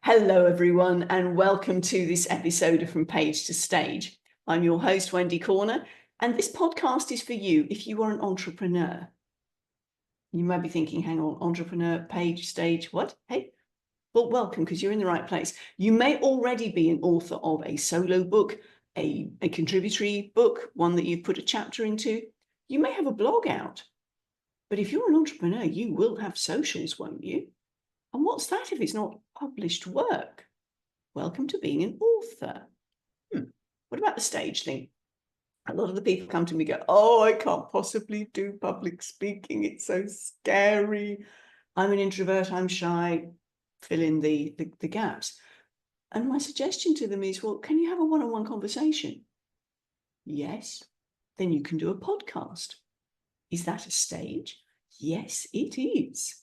Hello, everyone, and welcome to this episode of From Page to Stage. I'm your host, Wendy Corner, and this podcast is for you if you are an entrepreneur. You might be thinking, hang on, entrepreneur, page, stage, what? Hey, well, welcome, because you're in the right place. You may already be an author of a solo book, a contributory book, one that you've put a chapter into. You may have a blog out. But if you're an entrepreneur, you will have socials, won't you? And what's that if it's not published work? Welcome to being an author. What about the stage thing? A lot of the people come to me and go, oh, I can't possibly do public speaking. It's so scary. I'm an introvert, I'm shy. Fill in the gaps. And my suggestion to them is, well, can you have a one-on-one conversation? Yes. Then you can do a podcast. Is that a stage? Yes, it is.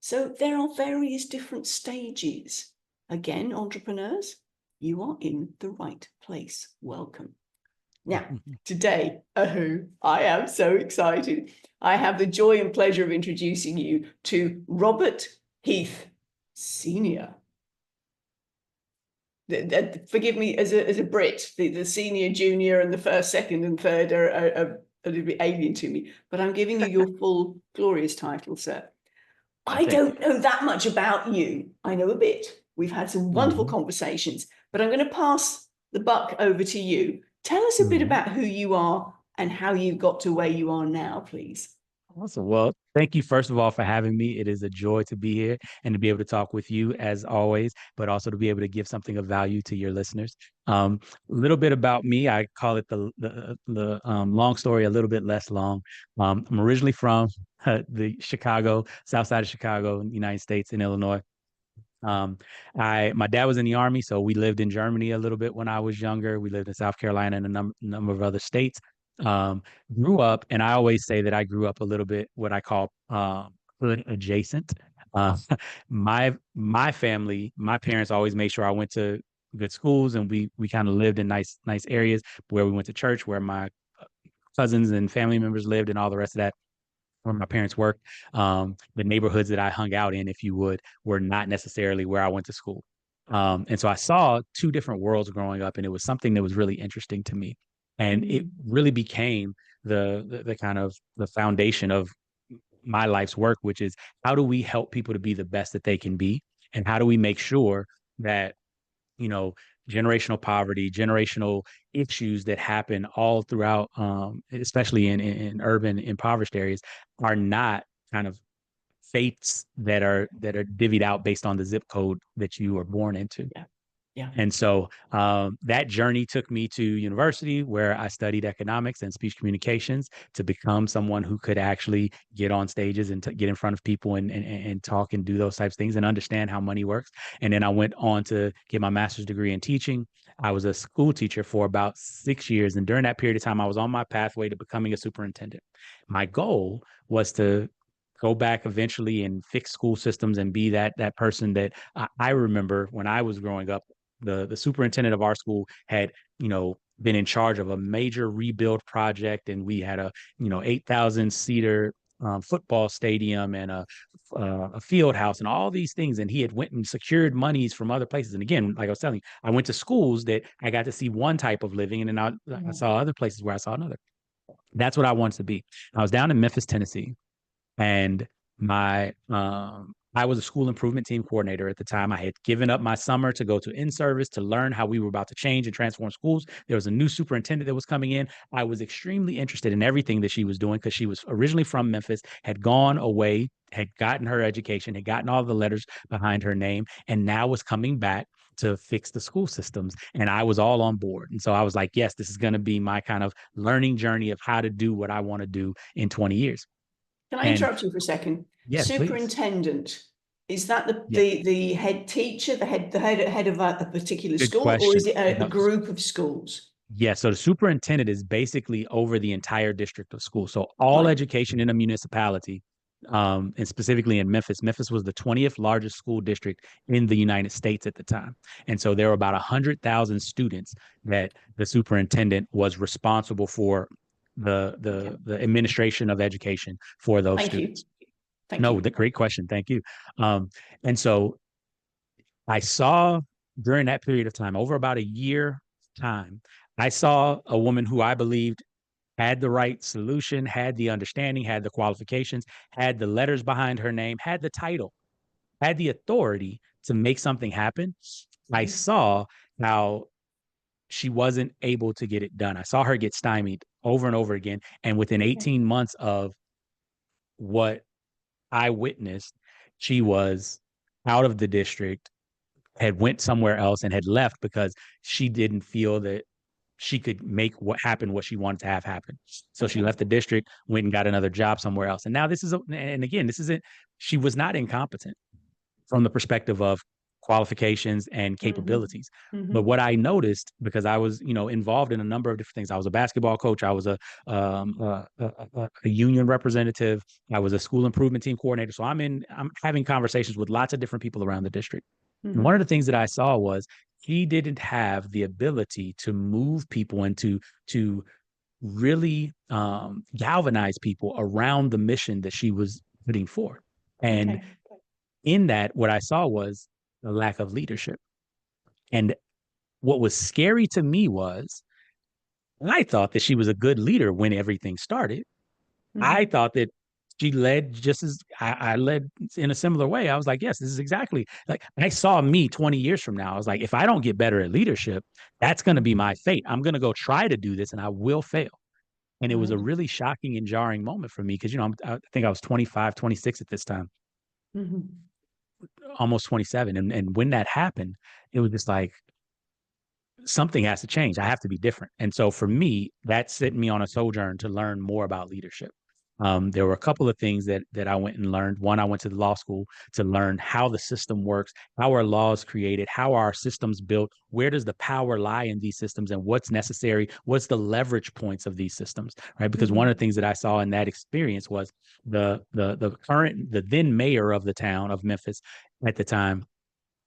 So there are various different stages. Again, entrepreneurs, you are in the right place. Welcome. Now, today, I am so excited. I have the joy and pleasure of introducing you to Robert Heath Sr. Forgive me, as a Brit, the senior, junior, and the first, second, and third are a little bit alien to me, but I'm giving you your full glorious title, sir. I don't know that much about you. I know a bit. We've had some wonderful conversations, but I'm going to pass the buck over to you. Tell us a bit about who you are and how you got to where you are now, please. Awesome. Well, thank you, first of all, for having me. It is a joy to be here and to be able to talk with you as always, but also to be able to give something of value to your listeners. A little bit about me. I call it the long story, a little bit less long. I'm originally from the Chicago, south side of Chicago, in the United States, in Illinois. My dad was in the Army, so we lived in Germany a little bit when I was younger. We lived in South Carolina and a number of other states. Grew up, and I always say that I grew up a little bit what I call hood adjacent. Uh, my family, my parents always made sure I went to good schools, and we kind of lived in nice areas where we went to church, where my cousins and family members lived, and all the rest of that where my parents worked. The neighborhoods that I hung out in, if you would, were not necessarily where I went to school. And so I saw two different worlds growing up, and it was something that was really interesting to me. And it really became the kind of the foundation of my life's work, which is how do we help people to be the best that they can be? And how do we make sure that, you know, generational poverty, generational issues that happen all throughout, especially in urban impoverished areas, are not kind of fates that are divvied out based on the zip code that you were born into. Yeah. Yeah. And so that journey took me to university, where I studied economics and speech communications to become someone who could actually get on stages and get in front of people and talk and do those types of things and understand how money works. And then I went on to get my master's degree in teaching. I was a school teacher for about 6 years. And during that period of time, I was on my pathway to becoming a superintendent. My goal was to go back eventually and fix school systems and be that person that I remember when I was growing up. The superintendent of our school had, been in charge of a major rebuild project, and we had a 8,000 seater football stadium and a field house and all these things. And he had went and secured monies from other places. And again, like I was telling you, I went to schools that I got to see one type of living, and then I saw other places where I saw another. That's what I wanted to be. I was down in Memphis, Tennessee, and I was a school improvement team coordinator at the time. I had given up my summer to go to in-service to learn how we were about to change and transform schools. There was a new superintendent that was coming in. I was extremely interested in everything that she was doing because she was originally from Memphis, had gone away, had gotten her education, had gotten all the letters behind her name, and now was coming back to fix the school systems. And I was all on board. And so I was like, yes, this is going to be my kind of learning journey of how to do what I want to do in 20 years. Can I interrupt you for a second? Yes, Superintendent, please. is that Yes. the head teacher, the head of a particular Good school, or is question. it a No, group of schools? yeah, so the superintendent is basically over the entire district of school. So all Fine. education in a municipality, and specifically in Memphis. Memphis was the 20th largest school district in the United States at the time. And so there were about 100,000 students that the superintendent was responsible for Okay. the administration of education for those Thank you. students. Thank No, you. the great question. Thank you. And so I saw during that period of time, over about a year time, I saw a woman who I believed had the right solution, had the understanding, had the qualifications, had the letters behind her name, had the title, had the authority to make something happen. I saw how she wasn't able to get it done. I saw her get stymied over and over again. And within 18 months of what I witnessed, she was out of the district, had went somewhere else and had left because she didn't feel that she could make what happened, what she wanted to have happen. So she left the district, went and got another job somewhere else. And now and again, this isn't, she was not incompetent from the perspective of qualifications and capabilities. But what I noticed, because I was, involved in a number of different things, I was a basketball coach, I was a union representative, I was a school improvement team coordinator. So I'm having conversations with lots of different people around the district. And one of the things that I saw was he didn't have the ability to move people and to really galvanize people around the mission that she was putting forth. And in that, what I saw was the lack of leadership. And what was scary to me was I thought that she was a good leader when everything started. I thought that she led just as I led in a similar way. I was like, yes, this is exactly like I saw me 20 years from now. I was like, if I don't get better at leadership, that's going to be my fate. I'm going to go try to do this and I will fail. And it was a really shocking and jarring moment for me because, I think I was 25, 26 at this time, almost 27. And when that happened, it was just like, something has to change. I have to be different. And so for me, that set me on a sojourn to learn more about leadership. There were a couple of things that I went and learned. One, I went to the law school to learn how the system works, how are laws created, how are our systems built, where does the power lie in these systems, and what's necessary, what's the leverage points of these systems, right? Because one of the things that I saw in that experience was the then mayor of the town of Memphis at the time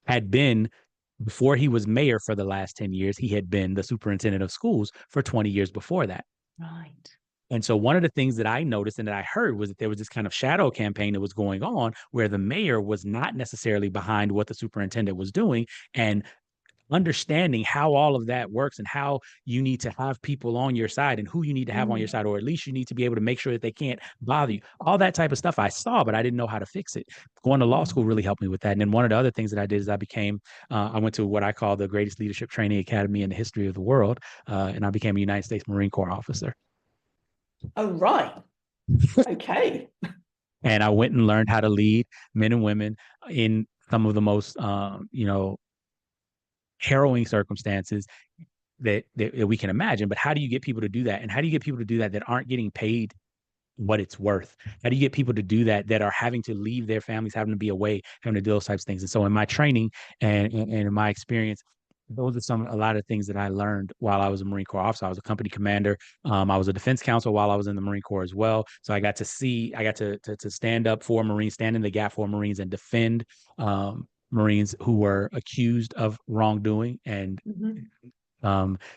had been, before he was mayor for the last 10 years, he had been the superintendent of schools for 20 years before that. Right. And so one of the things that I noticed and that I heard was that there was this kind of shadow campaign that was going on where the mayor was not necessarily behind what the superintendent was doing, and understanding how all of that works and how you need to have people on your side and who you need to have on your side, or at least you need to be able to make sure that they can't bother you. All that type of stuff I saw, but I didn't know how to fix it. Going to law school really helped me with that. And then one of the other things that I did is I went to what I call the greatest leadership training academy in the history of the world. And I became a United States Marine Corps officer. Oh, right. Okay. And I went and learned how to lead men and women in some of the most, harrowing circumstances that we can imagine. But how do you get people to do that? And how do you get people to do that aren't getting paid what it's worth? How do you get people to do that are having to leave their families, having to be away, having to do those types of things? And so in my training and in my experience, those are a lot of things that I learned while I was a Marine Corps officer. I was a company commander. I was a defense counsel while I was in the Marine Corps as well. So I got to stand up for Marines, stand in the gap for Marines, and defend Marines who were accused of wrongdoing. And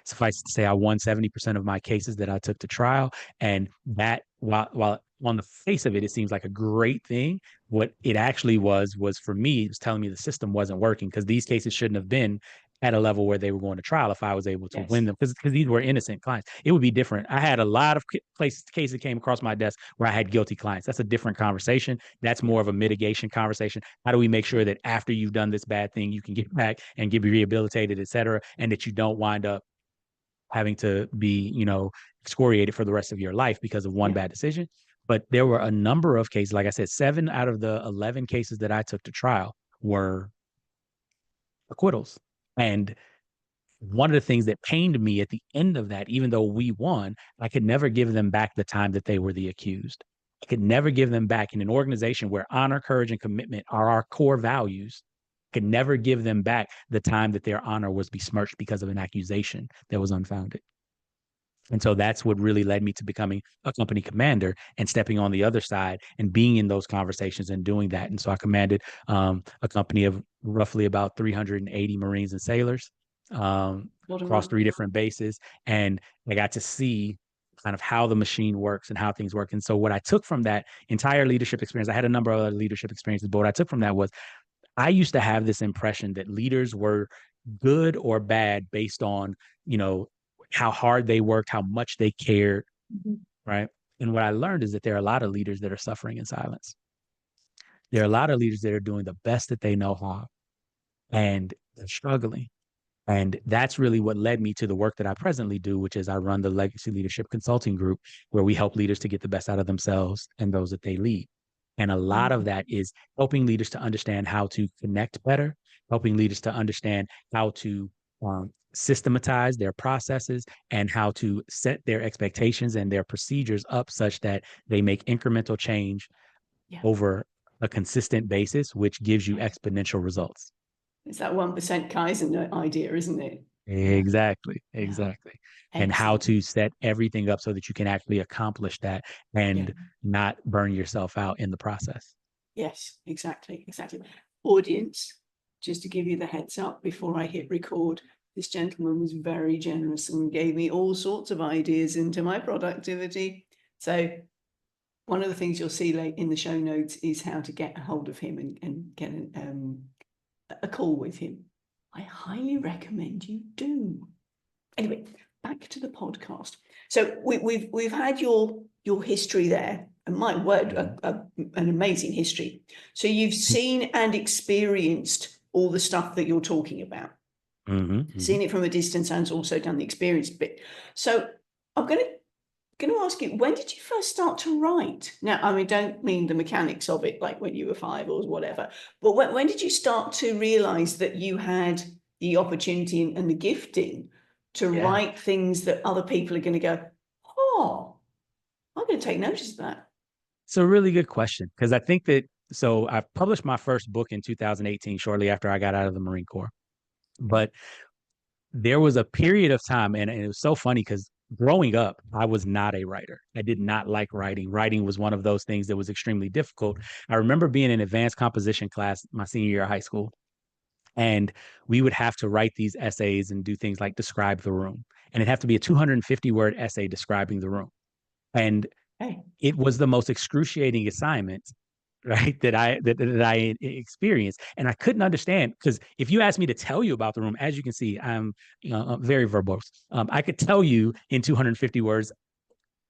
suffice to say, I won 70% of my cases that I took to trial. And that, while on the face of it, it seems like a great thing, what it actually was for me, it was telling me the system wasn't working, because these cases shouldn't have been at a level where they were going to trial if I was able to win them, because these were innocent clients. It would be different. I had a lot of cases that came across my desk where I had guilty clients. That's a different conversation. That's more of a mitigation conversation. How do we make sure that after you've done this bad thing, you can get back and get rehabilitated, et cetera, and that you don't wind up having to be, excoriated for the rest of your life because of one bad decision. But there were a number of cases, like I said, 7 out of the 11 cases that I took to trial were acquittals. And one of the things that pained me at the end of that, even though we won, I could never give them back the time that they were the accused. I could never give them back, in an organization where honor, courage, and commitment are our core values. I could never give them back the time that their honor was besmirched because of an accusation that was unfounded. And so that's what really led me to becoming a company commander and stepping on the other side and being in those conversations and doing that. And so I commanded a company of roughly about 380 Marines and sailors across 3 different bases. And I got to see kind of how the machine works and how things work. And so what I took from that entire leadership experience, I had a number of other leadership experiences, but what I took from that was I used to have this impression that leaders were good or bad based on, you know, how hard they worked, how much they cared, Mhm. right? And what I learned is that there are a lot of leaders that are suffering in silence. There are a lot of leaders that are doing the best that they know how, and they're struggling. And that's really what led me to the work that I presently do, which is I run the Legacy Leadership Consulting Group, where we help leaders to get the best out of themselves and those that they lead. And a lot of Mhm. that is helping leaders to understand how to connect better, helping leaders to understand how to systematize their processes and how to set their expectations and their procedures up such that they make incremental change Yeah. over a consistent basis, which gives you Yes. exponential results. It's that 1% Kaizen idea, isn't it? Yeah. Exactly, Yeah. exactly. And how Excellent. to set everything up so that you can actually accomplish that Yeah. and not burn yourself out in the process. Yes, exactly. Exactly. Audience, just to give you the heads up before I hit record, this gentleman was very generous and gave me all sorts of ideas into my productivity. So one of the things you'll see late in the show notes is how to get a hold of him and get a call with him. I highly recommend you do. Anyway, back to the podcast. So we've had your history there, and my word, Mhm. an amazing history. So you've seen and experienced all the stuff that you're talking about, Mhm, mhm. seen it from a distance, and also done the experience bit. So I'm going to ask you, when did you first start to write? Now, I mean, don't mean the mechanics of it, like when you were 5 or whatever, but when did you start to realize that you had the opportunity and the gifting to Yeah. write things that other people are going to go, oh, I'm going to take notice of that? It's a really good question because I think that so I published my first book in 2018, shortly after I got out of the Marine Corps. But there was a period of time, and it was so funny because growing up, I was not a writer. I did not like writing. Writing was one of those things that was extremely difficult. I remember being in advanced composition class my senior year of high school, and we would have to write these essays and do things like describe the room. And it'd have to be a 250-word essay describing the room. And Hey, it was the most excruciating assignment, right, that I experienced, and I couldn't understand because if you ask me to tell you about the room, as you can see, I'm very verbose. I could tell you in 250 words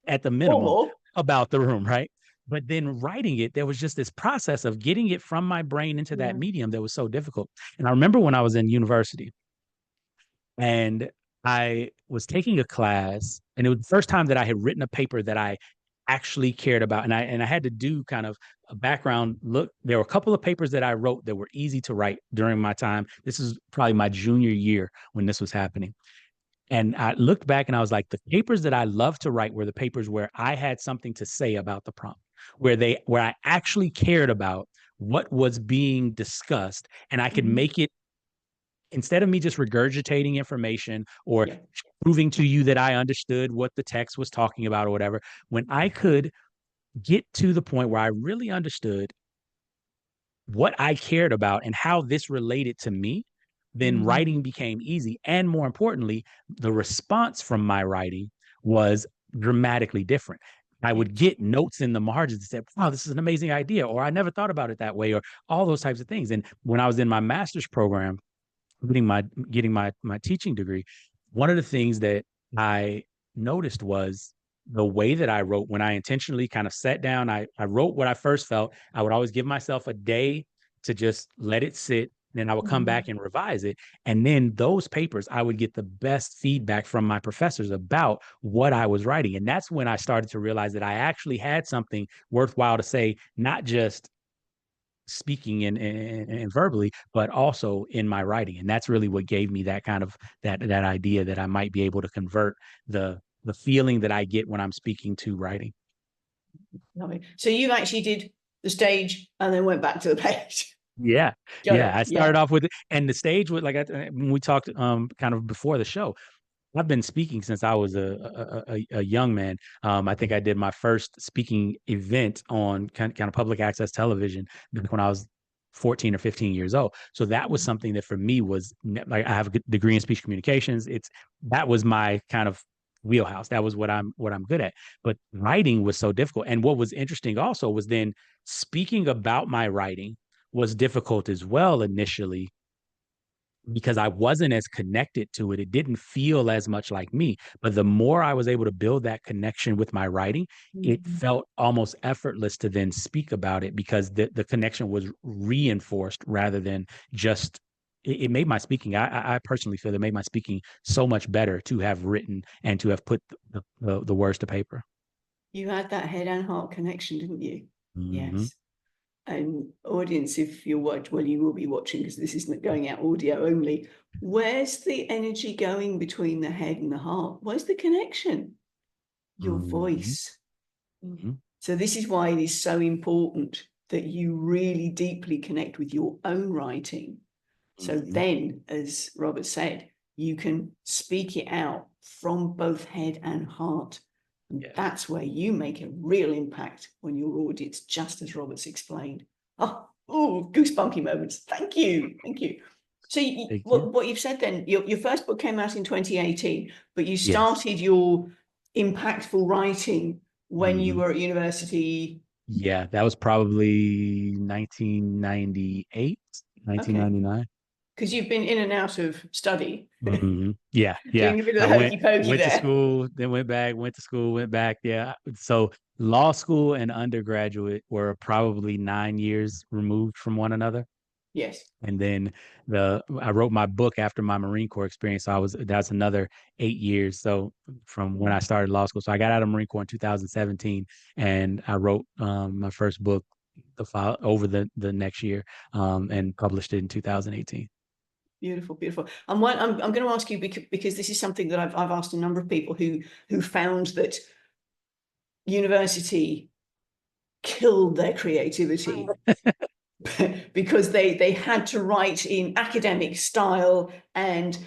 at the minimum or about the room, right? But then writing it, there was just this process of getting it from my brain into that yeah, medium that was so difficult. And I remember when I was in university and I was taking a class, and it was the first time that I had written a paper that I actually cared about. And I had to do kind of a background look. There were a couple of papers that I wrote that were easy to write during my time. This is probably my junior year when this was happening. And I looked back and I was like, the papers that I loved to write were the papers where I had something to say about the prompt, where I actually cared about what was being discussed, and I could mhm, make it instead of me just regurgitating information or yeah, proving to you that I understood what the text was talking about or whatever, when I could get to the point where I really understood what I cared about and how this related to me, then mhm, writing became easy. And more importantly, the response from my writing was dramatically different. I would yes, get notes in the margins that said, wow, this is an amazing idea, or I never thought about it that way, or all those types of things. And when I was in my master's program, getting my teaching degree, one of the things that I noticed was the way that I wrote when I intentionally kind of sat down, I wrote what I first felt. I would always give myself a day to just let it sit. Then I would come mhm, back and revise it. And then those papers, I would get the best feedback from my professors about what I was writing. And that's when I started to realize that I actually had something worthwhile to say, not just speaking and verbally, but also in my writing. And that's really what gave me that kind of that idea that I might be able to convert the feeling that I get when I'm speaking to writing. lovely. So you actually did the stage and then went back to the page. Yeah. Got Yeah. it. I Yeah. started off with it. And the stage was like when we talked kind of before the show, I've been speaking since I was a young man. I think I did my first speaking event on kind of public access television back when I was 14 or 15 years old. So that was Mhm. something that for me was like I have a degree in speech communications. That was my kind of wheelhouse. That was what I'm good at. But writing was so difficult. And what was interesting also was then speaking about my writing was difficult as well initially because I wasn't as connected to it. It didn't feel as much like me. But the more I was able to build that connection with my writing, it Mhm. felt almost effortless to then speak about it because the connection was reinforced rather than just it made my speaking. I personally feel it made my speaking so much better to have written and to have put the words to paper. You had that head and heart connection, didn't you? Hmm. Yes. And audience, if you're well, you will be watching because this isn't going out audio only. Where's the energy going between the head and the heart? Where's the connection? Your Hmm. voice. Hmm. So this is why it is so important that you really deeply connect with your own writing. So Hmm. then, as Robert said, you can speak it out from both head and heart. And Yeah. that's where you make a real impact on your audience, just as Robert's explained. Oh, goosebumpy moments. Thank you. Thank you. So Thank you. what you've said then, your first book came out in 2018, but you Yes. started your impactful writing when you Hmm. were at university. Yeah, that was probably 1998, Okay. 1999. Because you've been in and out of study, Yeah, yeah. doing a bit of I the hokey pokey went to there. school, then went back, went to school, went back. Yeah. So law school and undergraduate were probably 9 years removed from one another. Yes. And then I wrote my book after my Marine Corps experience. So that's another 8 years. So from when I started law school. So I got out of Marine Corps in 2017 and I wrote my first book over the next year and published it in 2018. Beautiful, beautiful. And I'm going to ask you because this is something that I've asked a number of people who found that university killed their creativity because they had to write in academic style and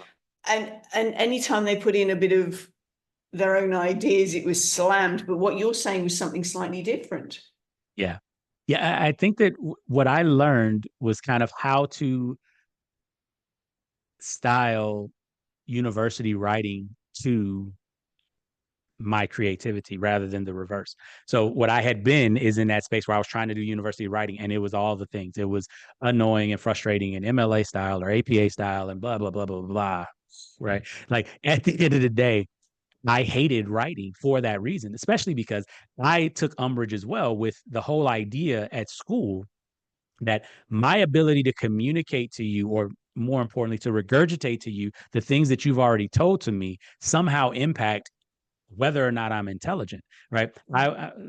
anytime they put in a bit of their own ideas, it was slammed. But what you're saying was something slightly different. Yeah. Yeah. I think that what I learned was kind of how to style university writing to my creativity rather than the reverse. So what I had been is in that space where I was trying to do university writing and it was all the things. It was annoying and frustrating and MLA style or APA style and blah blah blah blah blah. Right? Like at the end of the day, I hated writing for that reason, especially because I took umbrage as well with the whole idea at school that my ability to communicate to you, or more importantly, to regurgitate to you the things that you've already told to me, somehow impact whether or not I'm intelligent, right?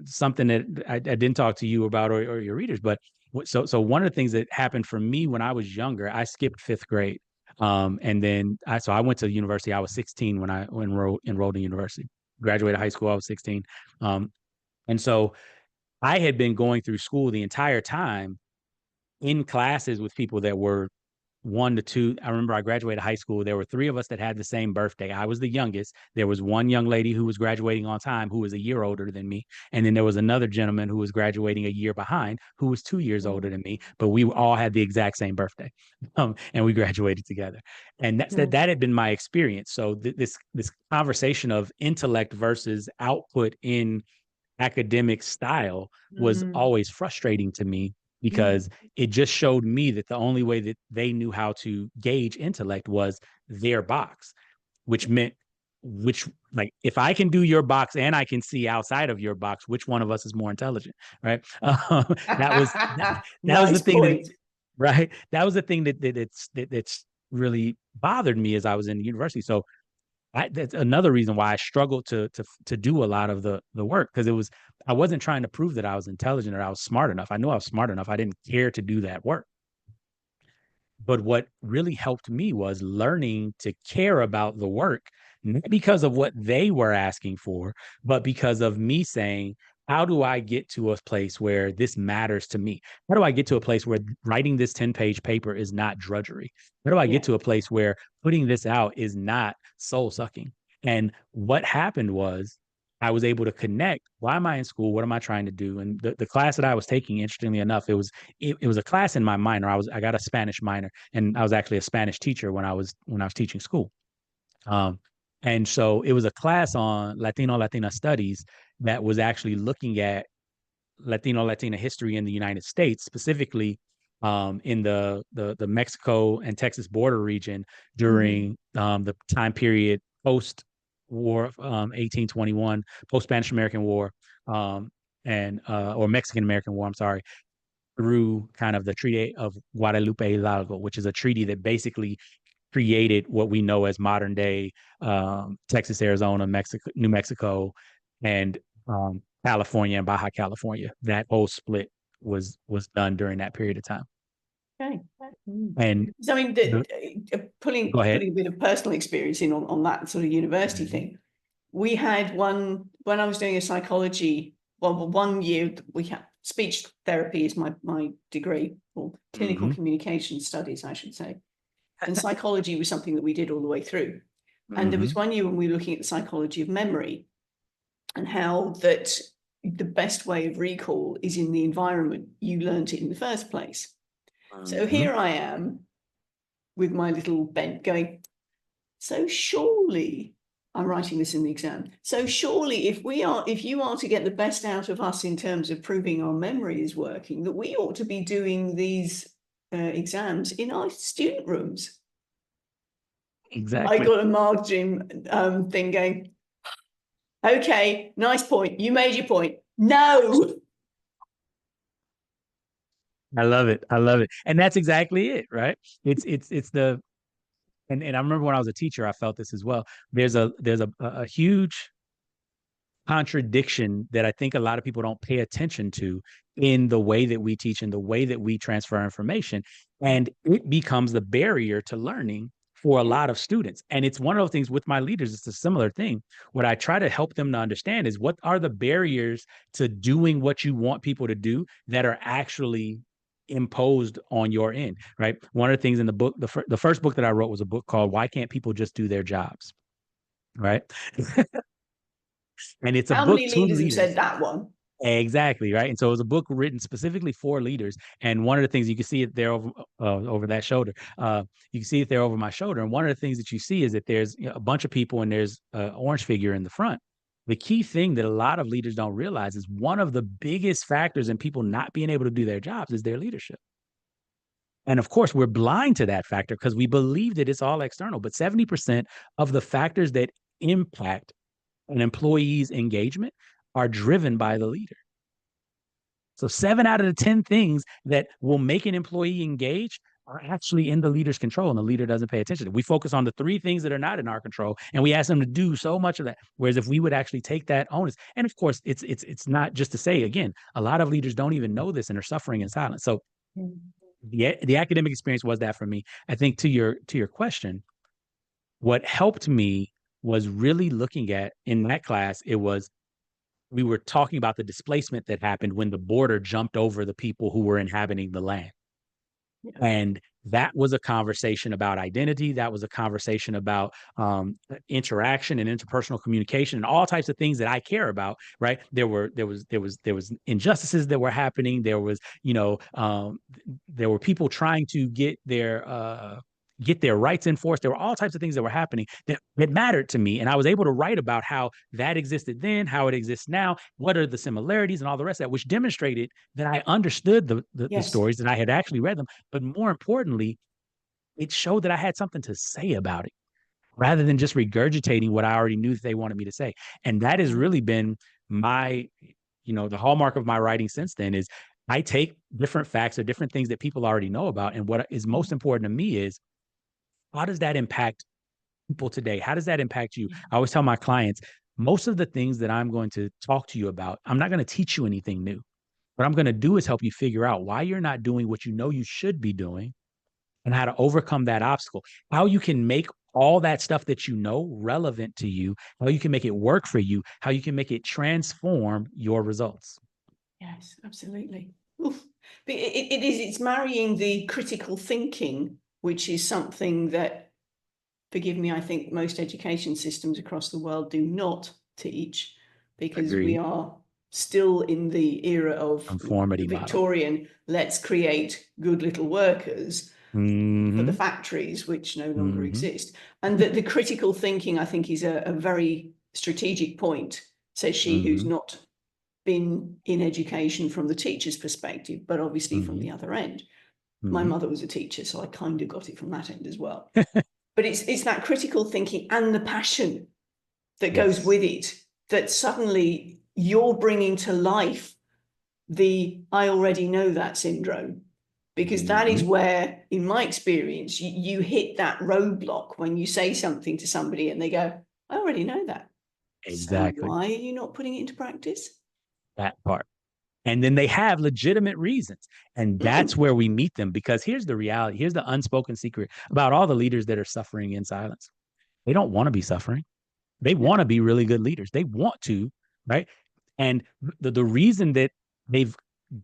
Something that I didn't talk to you about or your readers, but so one of the things that happened for me when I was younger, I skipped fifth grade, and then I went to university. I was 16 when I enrolled in university. Graduated high school. I was 16, and so I had been going through school the entire time in classes with people that were 1 to 2. I remember I graduated high school. There were three of us that had the same birthday. I was the youngest. There was one young lady who was graduating on time, who was a year older than me. And then there was another gentleman who was graduating a year behind, who was 2 years older than me. But we all had the exact same birthday, and we graduated together. And that had been my experience. So this conversation of intellect versus output in academic style was Mm. always frustrating to me Mm. because it just showed me that the only way that they knew how to gauge intellect was their box, which meant which like if I can do your box and I can see outside of your box, which one of us is more intelligent, right? That was that was the Nice thing that point. right that was the thing that's really bothered me as I was in university. So that's another reason why I struggled to do a lot of the work because I wasn't trying to prove that I was intelligent or I was smart enough. I knew I was smart enough. I didn't care to do that work. But what really helped me was learning to care about the work, not because of what they were asking for, but because of me saying, how do I get to a place where this matters to me? How do I get to a place where writing this 10-page paper is not drudgery? How do I get Yeah. to a place where putting this out is not soul sucking? And what happened was I was able to connect. Why am I in school? What am I trying to do? And the class that I was taking, interestingly enough, it was a class in my minor. I got a Spanish minor, and I was actually a Spanish teacher when I was teaching school. Um, and so it was a class on Latina studies that was actually looking at Latina history in the United States, specifically in the Mexico and Texas border region during the time period post war of 1821, post Spanish American War, and or Mexican American War, I'm sorry, through kind of the Treaty of Guadalupe Hidalgo, which is a treaty that basically created what we know as modern day Texas, Arizona, Mexico, New Mexico, and California and Baja California. That whole split was done during that period of time. Okay. And So I mean, putting go ahead. a bit of personal experience in on that sort of university thing. We had one when I was doing a psychology. Well, 1 year we had speech therapy is my degree, or clinical communication studies, I should say. And psychology was something that we did all the way through. And there was 1 year when we were looking at the psychology of memory and how that the best way of recall is in the environment you learnt it in the first place. So here I am with my little bent going, so surely, I'm writing this in the exam, so surely if you are to get the best out of us in terms of proving our memory is working, that we ought to be doing these exams in our student rooms. Exactly. I got a margin thing going, okay, nice point. You made your point. No. I love it. I love it. And that's exactly it, right? It's the and I remember when I was a teacher, I felt this as well. There's a huge contradiction that I think a lot of people don't pay attention to in the way that we teach and the way that we transfer information. And it becomes the barrier to learning for a lot of students. And it's one of those things with my leaders, it's a similar thing. What I try to help them to understand is what are the barriers to doing what you want people to do that are actually imposed on your end, right? One of the things in the book, the first book that I wrote was a book called Why Can't People Just Do Their Jobs? Right. And it's a How book many to leaders have leaders. said that one? Exactly, right? And so it was a book written specifically for leaders. And one of the things you can see it there over that shoulder. You can see it there over my shoulder. And one of the things that you see is that there's a bunch of people and there's an orange figure in the front. The key thing that a lot of leaders don't realize is one of the biggest factors in people not being able to do their jobs is their leadership. And of course, we're blind to that factor because we believe that it's all external. But 70% of the factors that impact an employee's engagement are driven by the leader. So 7 out of the 10 things that will make an employee engage are actually in the leader's control, and the leader doesn't pay attention. We focus on the 3 things that are not in our control, and we ask them to do so much of that. Whereas if we would actually take that onus, and of course, it's not just to say, again, a lot of leaders don't even know this and are suffering in silence. So the academic experience was that for me. I think to your question, what helped me was really looking at in that class, we were talking about the displacement that happened when the border jumped over the people who were inhabiting the land. And that was a conversation about identity. That was a conversation about interaction and interpersonal communication and all types of things that I care about. Right? There was injustices that were happening. There was, there were people trying to get their rights enforced. There were all types of things that were happening that mattered to me. And I was able to write about how that existed then, how it exists now, what are the similarities and all the rest of that, which demonstrated that I understood the stories, that I had actually read them. But more importantly, it showed that I had something to say about it rather than just regurgitating what I already knew that they wanted me to say. And that has really been the hallmark of my writing since then is I take different facts or different things that people already know about. And what is most important to me is, how does that impact people today? How does that impact you? I always tell my clients, most of the things that I'm going to talk to you about, I'm not going to teach you anything new. What I'm going to do is help you figure out why you're not doing what you know you should be doing and how to overcome that obstacle, how you can make all that stuff that you know relevant to you, how you can make it work for you, how you can make it transform your results. Yes, absolutely. Oof. But it's marrying the critical thinking, which is something that, forgive me, I think most education systems across the world do not teach, because Agreed. we are still in the era of Conformity the model. Victorian, let's create good little workers for the Mhm. factories, which no longer Mhm. exist. And that the critical thinking, I think, is a very strategic point, says she who's Mhm. not been in education from the teacher's perspective, but obviously from Mhm. the other end. My Mhm. mother was a teacher, so I kind of got it from that end as well. But it's that critical thinking and the passion that goes Yes. with it, that suddenly you're bringing to life the I already know that syndrome. Because that is Mhm. where, in my experience, you hit that roadblock when you say something to somebody and they go, I already know that. So Exactly. why are you not putting it into practice? That part. And then they have legitimate reasons. And that's Mm, where we meet them, because here's the reality. Here's the unspoken secret about all the leaders that are suffering in silence. They don't want to be suffering. They no. want to be really good leaders. They want to, right? And the reason that they've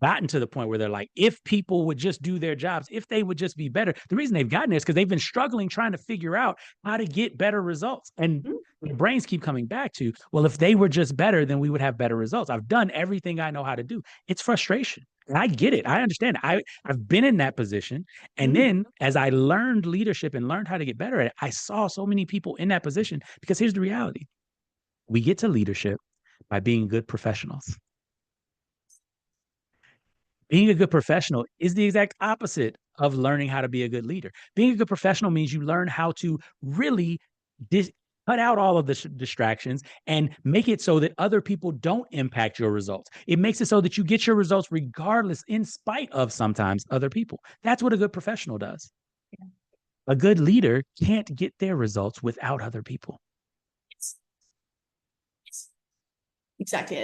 gotten to the point where they're like, if people would just do their jobs, if they would just be better, the reason they've gotten there is because they've been struggling trying to figure out how to get better results. And Mm, their brains keep coming back to, well, if they were just better, then we would have better results. I've done everything I know how to do. It's frustration. And I get it. I understand. I've been in that position. And mm, then as I learned leadership and learned how to get better at it, I saw so many people in that position, because here's the reality. We get to leadership by being good professionals. Being a good professional is the exact opposite of learning how to be a good leader. Being a good professional means you learn how to really dis- cut out all of the distractions and make it so that other people don't impact your results. It makes it so that you get your results regardless, in spite of sometimes other people. That's what a good professional does. A good leader can't get their results without other people. yes, yes. Exactly.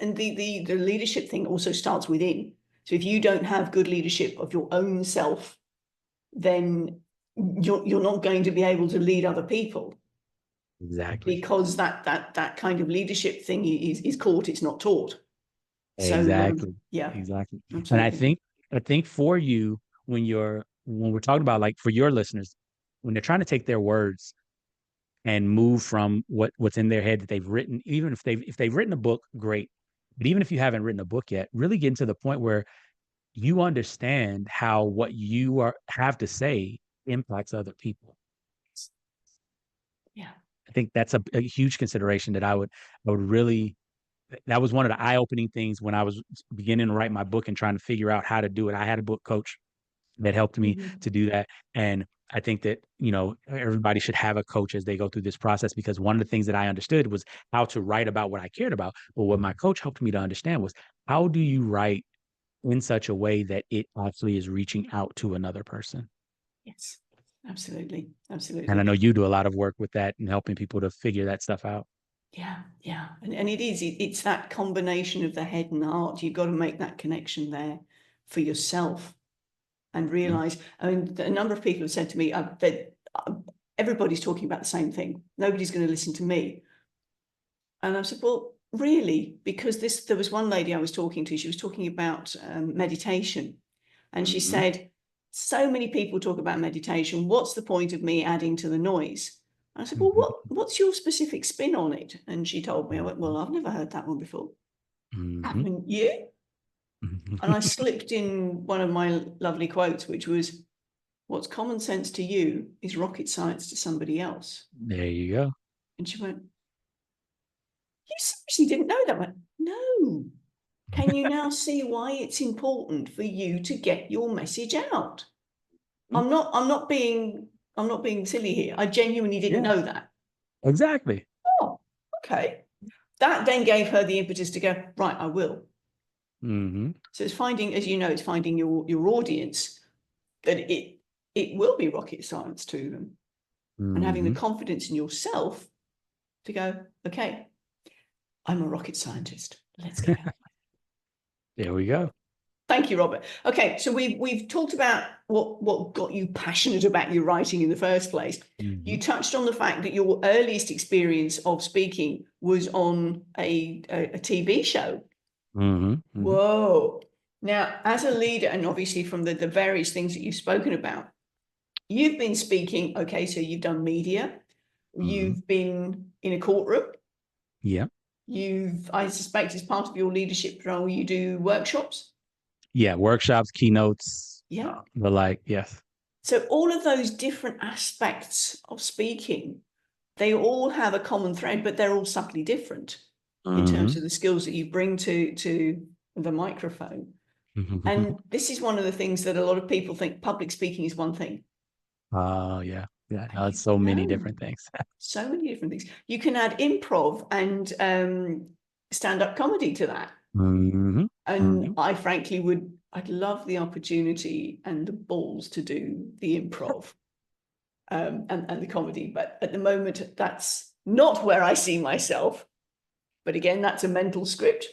And the leadership thing also starts within. So if you don't have good leadership of your own self, then you're not going to be able to lead other people, Exactly. because that kind of leadership thing is caught, it's not taught. So Exactly. yeah, Exactly. And I absolutely. think I think for you, when we're talking about, like, for your listeners, when they're trying to take their words and move from what's in their head that they've written, even if they've written a book, great. But even if you haven't written a book yet, really getting to the point where you understand how what you have to say impacts other people. Yeah. I think that's a huge consideration that I would really, that was one of the eye-opening things when I was beginning to write my book and trying to figure out how to do it. I had a book coach that helped me Mhm. to do that. And I think that, everybody should have a coach as they go through this process, because one of the things that I understood was how to write about what I cared about. But what my coach helped me to understand was, how do you write in such a way that it actually is reaching out to another person? Yes, absolutely, And I absolutely. know you do a lot of work with that and helping people to figure that stuff out. Yeah, yeah. And it's that combination of the head and the heart. You've got to make that connection there for yourself and Mhm. realize. I mean, a number of people have said to me that everybody's talking about the same thing. Nobody's going to listen to me. And I said, well, really? Because there was one lady I was talking to, she was talking about meditation. And she Mhm. said, so many people talk about meditation. What's the point of me adding to the noise? And I said, well, Mhm. what's your specific spin on it? And she told me, I went, Mhm. well, I've never heard that one before. Mhm. Haven't you? And I slipped in one of my lovely quotes, which was, what's common sense to you is rocket science to somebody else. There you go. And she went, you seriously didn't know that? I went, no. Can you now see why it's important for you to get your message out? Mhm. I'm not being silly here. I genuinely didn't Yeah, know that. exactly. Oh, okay. That then gave her the impetus to go, right, I will. Mhm. So it's finding, as you know, it's finding your audience that it will be rocket science to them, and having the Mhm. confidence in yourself to go, okay, I'm a rocket scientist. Let's get out. There we go. Thank you, Robert. Okay, so we've talked about what got you passionate about your writing in the first place. You Mhm. touched on the fact that your earliest experience of speaking was on a TV show. Mhm. Mhm. Whoa. Now, as a leader, and obviously from the various things that you've spoken about, you've been speaking. Okay, so you've done media, Mhm. you've been in a courtroom, Yeah. I suspect, as part of your leadership role, you do workshops. Yeah, workshops, keynotes, Yeah. the like, yes. So all of those different aspects of speaking, they all have a common thread, but they're all subtly different in terms Mhm. of the skills that you bring to the microphone. And this is one of the things that a lot of people think public speaking is one thing. Oh, yeah. Yeah. No, And it's so many no, different things. so many different things. You can add improv and stand-up comedy to that. Hmm. And I frankly I'd love the opportunity and the balls to do the improv and the comedy. But at the moment, that's not where I see myself. But again, that's a mental script.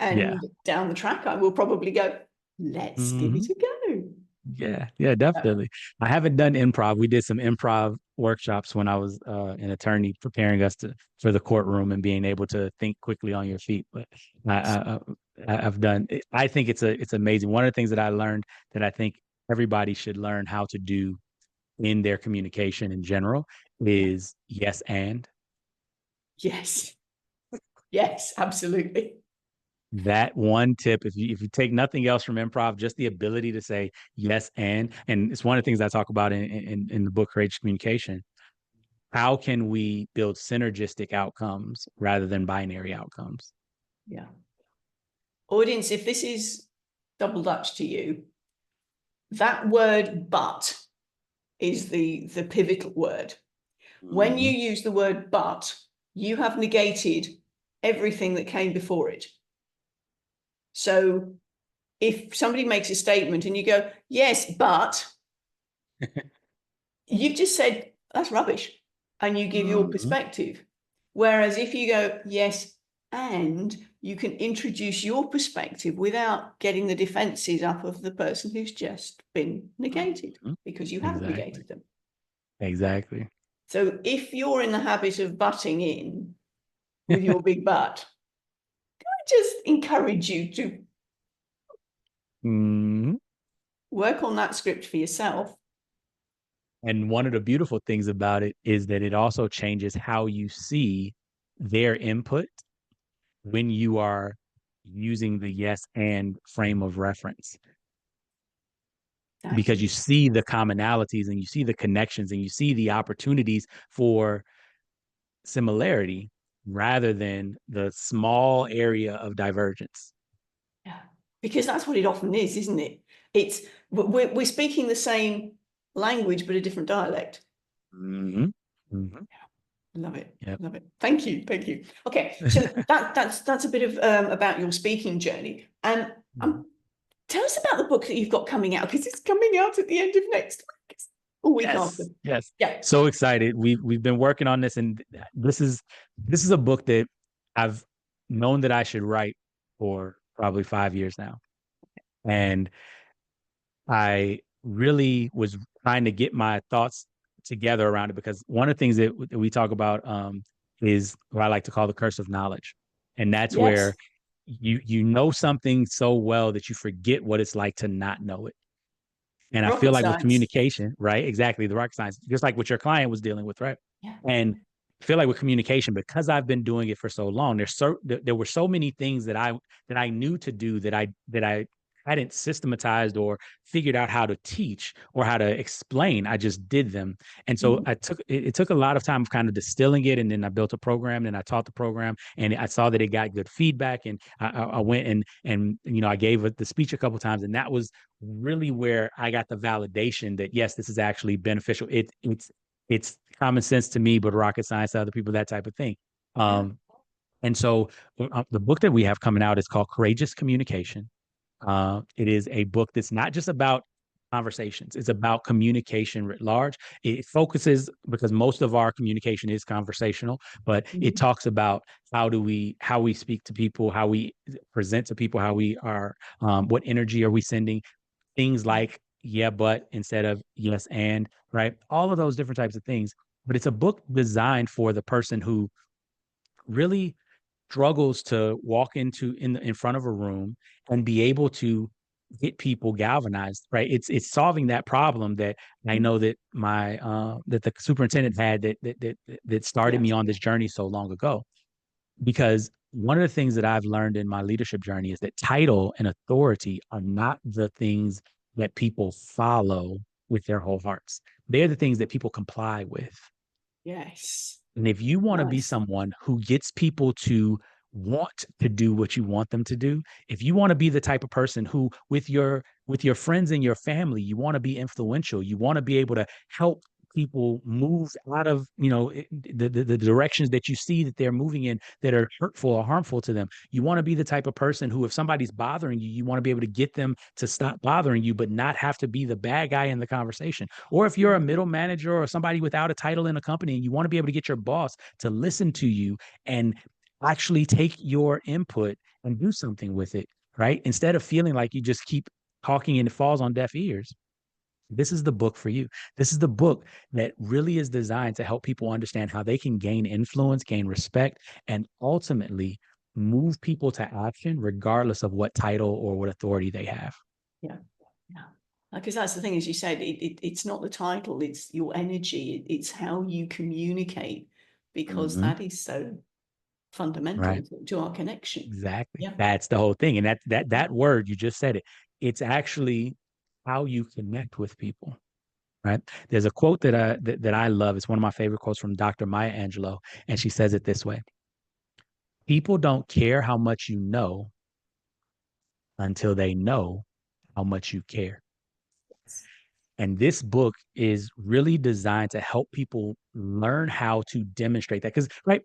Yeah. And down the track, I will probably go, let's give Hmm. it a go. Yeah. Yeah, definitely. I haven't done improv. We did some improv workshops when I was an attorney, preparing us for the courtroom and being able to think quickly on your feet. But I, I, I've done. I think it's amazing. One of the things that I learned that I think everybody should learn how to do in their communication in general Yeah. is yes and. Yes. Yes, absolutely. That one tip, if you take nothing else from improv, just the ability to say yes and it's one of the things I talk about in the book Courageous Communication. How can we build synergistic outcomes rather than binary outcomes? Yeah. Audience, if this is double Dutch to you, that word but is the pivotal word. When you Mhm. use the word but, you have negated everything that came before it. So if somebody makes a statement and you go, yes, but, you've just said, that's rubbish. And you give your Mhm. perspective. Whereas if you go, yes, and you can introduce your perspective without getting the defenses up of the person who's just been negated, Mhm. because you have Exactly. negated them. Exactly. So if you're in the habit of butting in with your big butt, I just encourage you to Mhm. work on that script for yourself. And one of the beautiful things about it is that it also changes how you see their input when you are using the yes and frame of reference, because you Exactly. see the commonalities and you see the connections and you see the opportunities for similarity rather than the small area of divergence. Yeah. Because that's what it often is, isn't it? It's we're speaking the same language, but a different dialect. Hmm. Hmm. Love it. Yep. Love it. Thank you. Thank you. Okay. So that's a bit of about your speaking journey. And tell us about the book that you've got coming out, because it's coming out at the end of next week. It's a week after. Yes, yes. Yeah. So excited. We've been working on this, and this is a book that I've known that I should write for probably 5 years now. And I really was trying to get my thoughts together around it, because one of the things that we talk about is what I like to call the curse of knowledge. And that's where Yes. you know something so well that you forget what it's like to not know it. And I feel Rocket like with science. communication, right? Exactly, the rocket science, just like what your client was dealing with, right? Yeah. And I feel like with communication, because I've been doing it for so long, there were so many things that I knew to do that I hadn't systematized or figured out how to teach or how to explain. I just did them. And so Mhm. it took a lot of time of kind of distilling it. And then I built a program and I taught the program and I saw that it got good feedback. And I went and I gave the speech a couple of times. And that was really where I got the validation that yes, this is actually beneficial. It's common sense to me, but rocket science to other people, that type of thing. Yeah. And so the book that we have coming out is called Courageous Communication. It is a book that's not just about conversations, it's about communication writ large. It focuses, because most of our communication is conversational, but it Mhm. talks about how we speak to people, how we present to people, how we are, what energy are we sending, things like yeah, but instead of yes, and right, all of those different types of things. But it's a book designed for the person who really struggles to walk in front of a room and be able to get people galvanized, right? It's solving that problem that I know that my that the superintendent had that started Yeah. me on this journey so long ago. Because one of the things that I've learned in my leadership journey is that title and authority are not the things that people follow with their whole hearts. They're the things that people comply with. Yes. And if you want to be Nice. someone who gets people to want to do what you want them to do, if you want to be the type of person who with your friends and your family, you want to be influential, you want to be able to help people move out of, the directions that you see that they're moving in that are hurtful or harmful to them. You want to be the type of person who, if somebody's bothering you, you want to be able to get them to stop bothering you, but not have to be the bad guy in the conversation. Or if you're a middle manager or somebody without a title in a company, and you want to be able to get your boss to listen to you and actually take your input and do something with it, right? Instead of feeling like you just keep talking and it falls on deaf ears. This is the book for you. This is the book that really is designed to help people understand how they can gain influence, gain respect, and ultimately move people to action regardless of what title or what authority they have. Yeah. Yeah. Because that's the thing, as you said, it's not the title, it's your energy, it's how you communicate, because that is so fundamental to our connection. Exactly. Yeah. That's the whole thing. And that word, you just said it, it's actually how you connect with people. Right. There's a quote that I love. It's one of my favorite quotes from Dr. Maya Angelou. And she says it this way: people don't care how much you know until they know how much you care. And this book is really designed to help people learn how to demonstrate that. Because, right,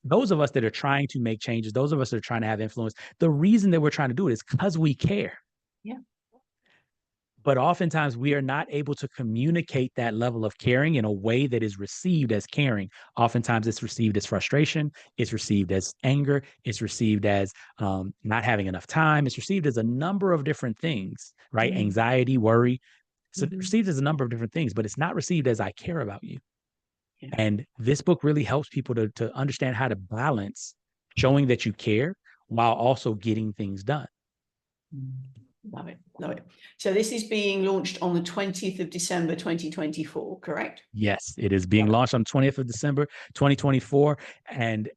those of us that are trying to make changes, those of us that are trying to have influence, the reason that we're trying to do it is because we care. Yeah. But oftentimes we are not able to communicate that level of caring in a way that is received as caring. Oftentimes it's received as frustration. It's received as anger. It's received as not having enough time. It's received as a number of different things, right? Anxiety, worry. So it's received as a number of different things, but it's not received as I care about you. Yeah. And this book really helps people to understand how to balance showing that you care while also getting things done. Love it. Love it. So this is being launched on the 20th of December, 2024, correct? Yes, it is being launched on 20th of December, 2024. And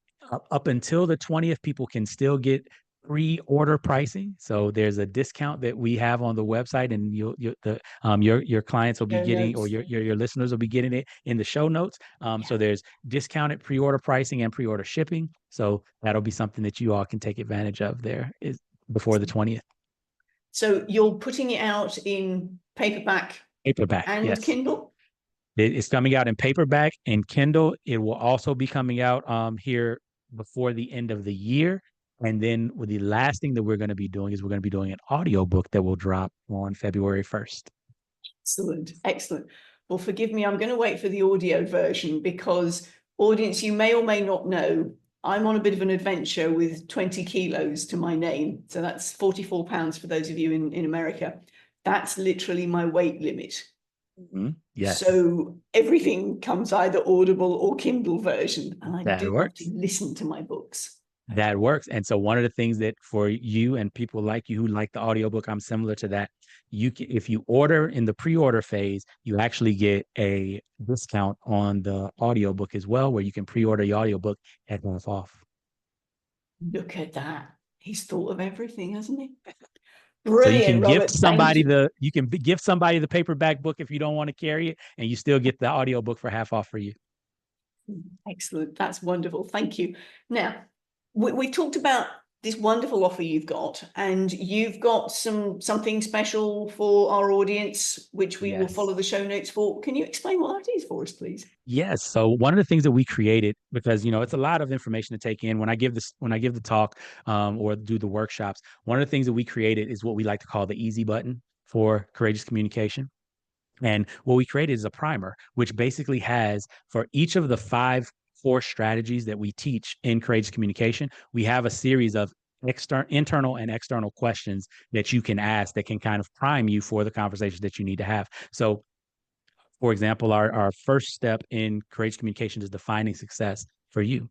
up until the 20th, people can still get pre-order pricing. So there's a discount that we have on the website, and your clients will be getting, or your listeners will be getting it in the show notes. So there's discounted pre-order pricing and pre-order shipping. So that'll be something that you all can take advantage of there is before the 20th. So you're putting it out in paperback and yes. Kindle? It's coming out in paperback and Kindle. It will also be coming out here before the end of the year. And then the last thing that we're going to be doing is we're going to be doing an audiobook that will drop on February 1st. Excellent. Excellent. Well, forgive me, I'm going to wait for the audio version because, audience, you may or may not know, I'm on a bit of an adventure with 20 kilos to my name. So that's 44 pounds for those of you in America. That's literally my weight limit. Yes. So everything comes either Audible or Kindle version. And I do have to listen to my books. That works. And so one of the things that for you and people like you who like the audiobook, I'm similar to that. You can, if you order in the pre-order phase, you actually get a discount on the audiobook as well, where you can pre-order the audiobook at half off. Look at that. He's thought of everything, hasn't he? Brilliant, so you can Robert, gift somebody gift somebody the paperback book if you don't want to carry it, and you still get the audiobook for half off for you. Excellent. That's wonderful. Thank you. Now, we talked about this wonderful offer you've got, and you've got something special for our audience, which we will follow the show notes for. Can you explain what that is for us, please? Yes. So one of the things that we created, because it's a lot of information to take in when I give the talk or do the workshops, one of the things that we created is what we like to call the easy button for courageous communication. And what we created is a primer, which basically has, for each of the 5 core strategies that we teach in courageous communication, we have a series of internal and external questions that you can ask that can kind of prime you for the conversations that you need to have. So, for example, our first step in courageous communication is defining success for you.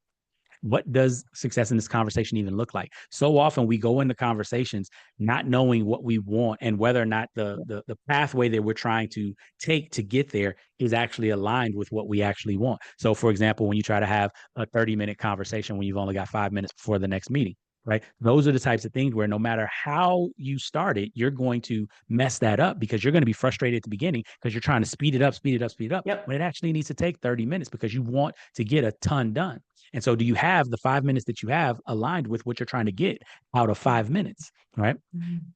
What does success in this conversation even look like? So often we go into conversations not knowing what we want and whether or not the pathway that we're trying to take to get there is actually aligned with what we actually want. So, for example, when you try to have a 30-minute conversation when you've only got 5 minutes before the next meeting, right? Those are the types of things where no matter how you start it, you're going to mess that up because you're going to be frustrated at the beginning because you're trying to speed it up, when it actually needs to take 30 minutes because you want to get a ton done. And so do you have the 5 minutes that you have aligned with what you're trying to get out of 5 minutes, right?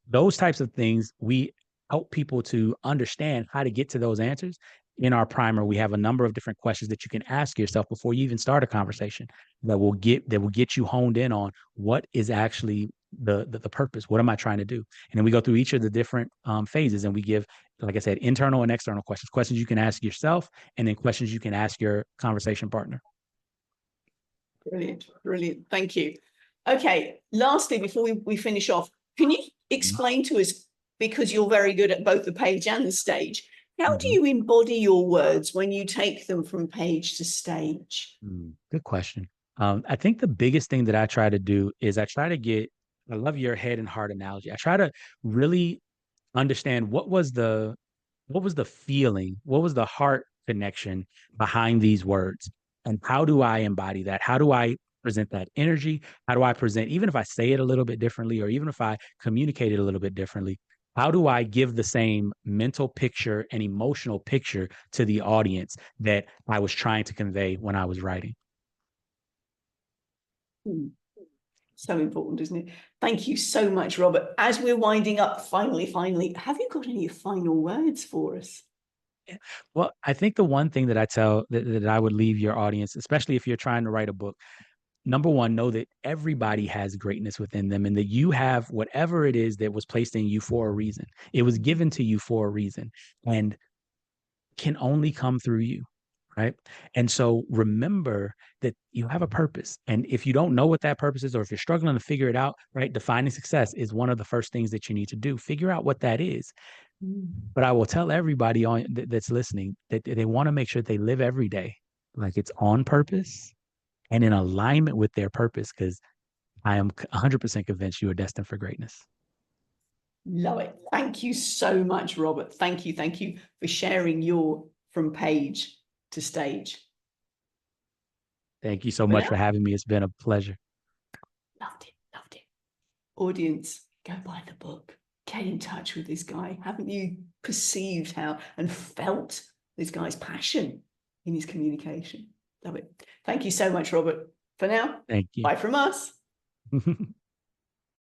Those types of things, we help people to understand how to get to those answers. In our primer, we have a number of different questions that you can ask yourself before you even start a conversation that will get you honed in on what is actually the purpose. What am I trying to do? And then we go through each of the different phases, and we give, like I said, internal and external questions you can ask yourself, and then questions you can ask your conversation partner. Brilliant, brilliant. Thank you. Okay, lastly, before we finish off, can you explain to us, because you're very good at both the page and the stage, how do you embody your words when you take them from page to stage? Good question. I think the biggest thing that I try to do is I love your head and heart analogy. I try to really understand what was the feeling, what was the heart connection behind these words, and how do I embody that? How do I present that energy? How do I present, even if I say it a little bit differently, or even if I communicate it a little bit differently, how do I give the same mental picture and emotional picture to the audience that I was trying to convey when I was writing? So important, isn't it? Thank you so much, Robert. As we're winding up, finally, have you got any final words for us? Well, I think the one thing that that I would leave your audience, especially if you're trying to write a book, number one, know that everybody has greatness within them, and that you have whatever it is that was placed in you for a reason. It was given to you for a reason, and can only come through you. Right. And so remember that you have a purpose. And if you don't know what that purpose is, or if you're struggling to figure it out, right, defining success is one of the first things that you need to do. Figure out what that is. But I will tell everybody that's listening that they want to make sure they live every day like it's on purpose and in alignment with their purpose, because I am 100% convinced you are destined for greatness. Love it. Thank you so much, Robert. Thank you. Thank you for sharing your from page to stage. Thank you so much for having me. It's been a pleasure. Loved it. Loved it. Audience, go buy the book. Get in touch with this guy. Haven't you perceived how and felt this guy's passion in his communication? Love it. Thank you so much, Robert. For now, thank you. bye from us.